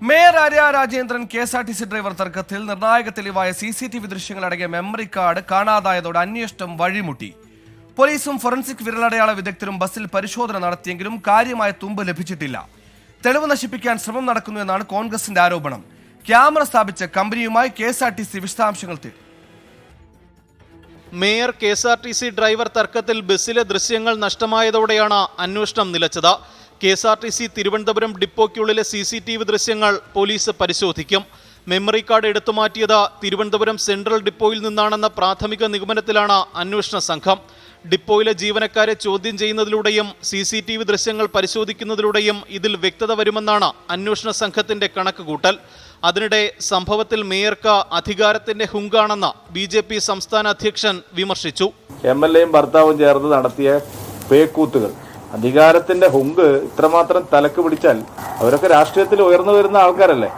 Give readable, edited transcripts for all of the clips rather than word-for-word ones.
Mayor Arya Rajendran KSRTC driver തർക്കത്തിൽ നിർണായക തെളിവായ CCTV ദൃശ്യങ്ങളടങ്ങിയ memory card കാണാതായതോടെ അന്വേഷണം വഴിമുട്ടി. പോലീസും ഫോറൻസിക് വിരലടയാള വിദഗ്ധരും ബസ്സിൽ പരിശോധന നടത്തിയെങ്കിലും കാര്യമായ തുമ്പ് ലഭിച്ചിട്ടില്ല. തെളിവ് നശിപ്പിക്കാൻ ശ്രമം നടക്കുന്നുവെന്നാണ് കോൺഗ്രസിന്റെ ആരോപണം. ക്യാമറ സ്ഥാപിച്ച കമ്പനിയുമായി KSRTC വിശദാംശങ്ങൾ തേടി. മേയർ KSRTC ഡ്രൈവർ തർക്കത്തിൽ ബസ്സിലെ ദൃശ്യങ്ങൾ നഷ്ടമായതോടെയാണ് അന്വേഷണം നിലച്ചത്. KSRTC തിരുവനന്തപുരം ഡിപ്പോയ്ക്കുള്ളിലെ CCTV ദൃശ്യങ്ങൾ പോലീസ് പരിശോധിക്കും. മെമ്മറി കാർഡ് എടുത്തുമാറ്റിയത് തിരുവനന്തപുരം സെൻട്രൽ ഡിപ്പോയിൽ നിന്നാണെന്ന പ്രാഥമിക നിഗമനത്തിലാണ് അന്വേഷണ സംഘം. ഡിപ്പോയിലെ ജീവനക്കാരെ ചോദ്യം ചെയ്യുന്നതിലൂടെയും CCTV ദൃശ്യങ്ങൾ പരിശോധിക്കുന്നതിലൂടെയും ഇതിൽ വ്യക്തത വരുമെന്നാണ് അന്വേഷണ സംഘത്തിന്റെ കണക്കുകൂട്ടൽ. അതിനിടെ സംഭവത്തിൽ മേയർക്ക് അധികാരത്തിന്റെ ഹുങ്കാണെന്ന് BJP സംസ്ഥാന അധ്യക്ഷൻ വിമർശിച്ചു. MLAയും ഭർത്താവും ചേർന്ന് നടത്തിയ പേക്കൂത്തുകൾ, അധികാരത്തിന്റെ ഹുങ്ക് ഇത്രമാത്രം തലക്ക് പിടിച്ചാൽ അവരൊക്കെ രാഷ്ട്രീയത്തിൽ ഉയർന്നു വരുന്ന ആൾക്കാരല്ലേ.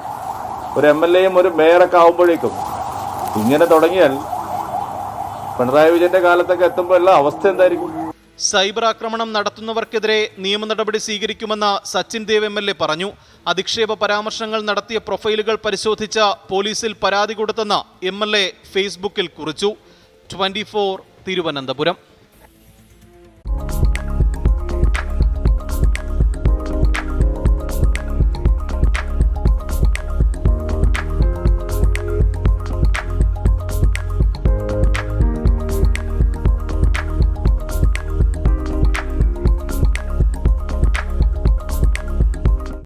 ഒരു MLAയും ഒരു മേയറൊക്കെ ആവുമ്പോഴേക്കും ഇങ്ങനെ തുടങ്ങിയാൽ പിണറായി വിജയന്റെ കാലത്തൊക്കെ എത്തുമ്പോൾ എല്ലാ അവസ്ഥ എന്തായിരിക്കും? സൈബർ ആക്രമണം നടത്തുന്നവർക്കെതിരെ നിയമ നടപടി സ്വീകരിക്കുമെന്ന് സച്ചിൻ ദേവ് MLA പറഞ്ഞു. അധിക്ഷേപ പരാമർശങ്ങൾ നടത്തിയ പ്രൊഫൈലുകൾ പരിശോധിച്ച പോലീസിൽ പരാതി കൊടുത്തെന്ന് MLA ഫേസ്ബുക്കിൽ കുറിച്ചു. 24 തിരുവനന്തപുരം.